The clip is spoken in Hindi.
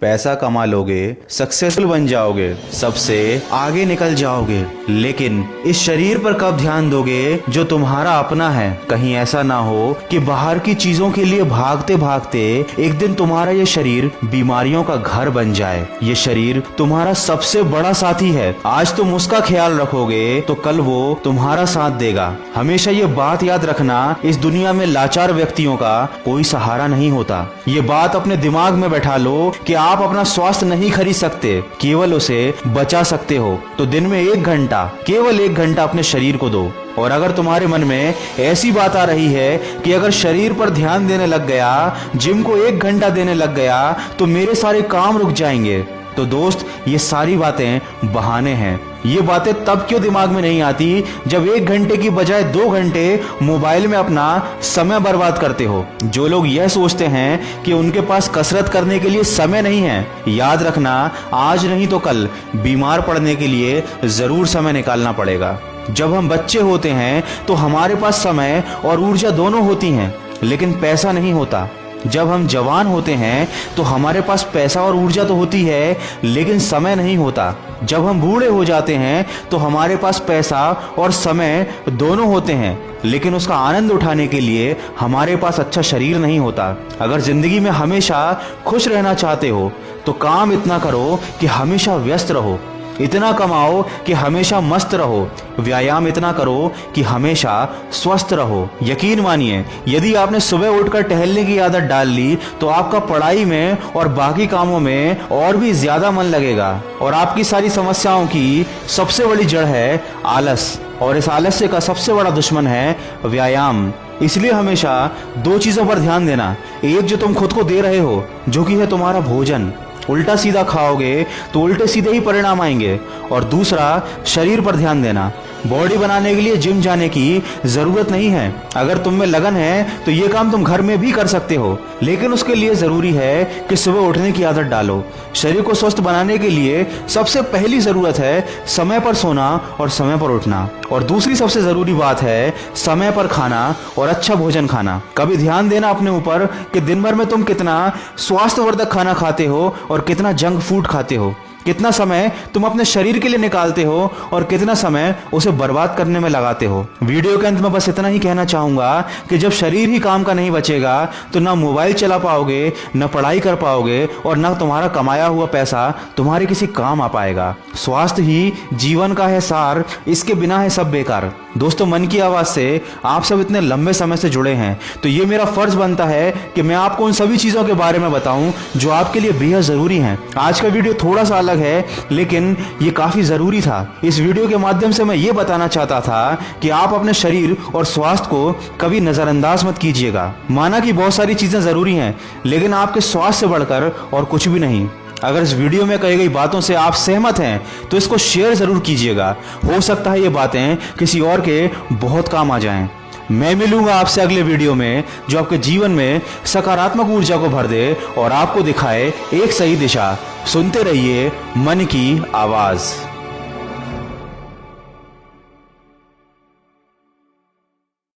पैसा कमा लोगे, सक्सेसफुल बन जाओगे, सबसे आगे निकल जाओगे, लेकिन इस शरीर पर कब ध्यान दोगे जो तुम्हारा अपना है। कहीं ऐसा ना हो कि बाहर की चीजों के लिए भागते भागते एक दिन तुम्हारा ये शरीर बीमारियों का घर बन जाए। ये शरीर तुम्हारा सबसे बड़ा साथी है। आज तुम उसका ख्याल रखोगे तो कल वो तुम्हारा साथ देगा। हमेशा ये बात याद रखना, इस दुनिया में लाचार व्यक्तियों का कोई सहारा नहीं होता। ये बात अपने दिमाग में बैठा लो कि आप अपना स्वास्थ्य नहीं खरीद सकते, केवल उसे बचा सकते हो। तो दिन में 1 घंटा, केवल 1 घंटा अपने शरीर को दो। और अगर तुम्हारे मन में ऐसी बात आ रही है कि अगर शरीर पर ध्यान देने लग गया, जिम को 1 घंटा देने लग गया तो मेरे सारे काम रुक जाएंगे, तो दोस्त ये सारी बातें बहाने हैं। ये बातें तब क्यों दिमाग में नहीं आती जब 1 घंटे की बजाय 2 घंटे मोबाइल में अपना समय बर्बाद करते हो। जो लोग यह सोचते हैं कि उनके पास कसरत करने के लिए समय नहीं है, याद रखना आज नहीं तो कल बीमार पड़ने के लिए जरूर समय निकालना पड़ेगा। जब हम बच्चे होते हैं तो हमारे पास समय और ऊर्जा दोनों होती हैं, लेकिन पैसा नहीं होता। जब हम जवान होते हैं तो हमारे पास पैसा और ऊर्जा तो होती है, लेकिन समय नहीं होता। जब हम बूढ़े हो जाते हैं तो हमारे पास पैसा और समय दोनों होते हैं, लेकिन उसका आनंद उठाने के लिए हमारे पास अच्छा शरीर नहीं होता। अगर जिंदगी में हमेशा खुश रहना चाहते हो तो काम इतना करो कि हमेशा व्यस्त रहो, इतना कमाओ कि हमेशा मस्त रहो, व्यायाम इतना करो कि हमेशा स्वस्थ रहो। यकीन मानिए, यदि आपने सुबह उठकर टहलने की आदत डाल ली तो आपका पढ़ाई में और बाकी कामों में और भी ज्यादा मन लगेगा। और आपकी सारी समस्याओं की सबसे बड़ी जड़ है आलस, और इस आलस्य का सबसे बड़ा दुश्मन है व्यायाम। इसलिए हमेशा 2 चीजों पर ध्यान देना। एक जो तुम खुद को दे रहे हो, जो कि है तुम्हारा भोजन। उल्टा सीधा खाओगे तो उल्टे सीधे ही परिणाम आएंगे। और दूसरा, शरीर पर ध्यान देना। बॉडी बनाने के लिए जिम जाने की जरूरत नहीं है। अगर तुम में लगन है तो ये काम तुम घर में भी कर सकते हो, लेकिन उसके लिए जरूरी है कि सुबह उठने की आदत डालो। शरीर को स्वस्थ बनाने के लिए सबसे पहली जरूरत है समय पर सोना और समय पर उठना। और दूसरी सबसे जरूरी बात है समय पर खाना और अच्छा भोजन खाना। कभी ध्यान देना अपने ऊपर कि दिन भर में तुम कितना स्वास्थ्यवर्धक खाना खाते हो और कितना जंक फूड खाते हो। कितना समय तुम अपने शरीर के लिए निकालते हो और कितना समय उसे बर्बाद करने में लगाते हो। वीडियो के अंत में बस इतना ही कहना चाहूंगा कि जब शरीर ही काम का नहीं बचेगा तो ना मोबाइल चला पाओगे, ना पढ़ाई कर पाओगे, और ना तुम्हारा कमाया हुआ पैसा तुम्हारे किसी काम आ पाएगा। स्वास्थ्य ही जीवन का है सार, इसके बिना है सब बेकार। दोस्तों, मन की आवाज से आप सब इतने लंबे समय से जुड़े हैं, तो ये मेरा फर्ज बनता है कि मैं आपको उन सभी चीजों के बारे में बताऊं जो आपके लिए बेहद जरूरी हैं। आज का वीडियो थोड़ा सा अलग है, लेकिन ये काफी जरूरी था। इस वीडियो के माध्यम से मैं ये बताना चाहता था कि आप अपने शरीर और स्वास्थ्य को कभी नजरअंदाज मत कीजिएगा। माना कि बहुत सारी चीजें जरूरी हैं, लेकिन आपके स्वास्थ्य से बढ़कर और कुछ भी नहीं। अगर इस वीडियो में कही गई बातों से आप सहमत हैं तो इसको शेयर जरूर कीजिएगा। हो सकता है ये बातें किसी और के बहुत काम आ जाएं। मैं मिलूंगा आपसे अगले वीडियो में, जो आपके जीवन में सकारात्मक ऊर्जा को भर दे और आपको दिखाए एक सही दिशा। सुनते रहिए मन की आवाज।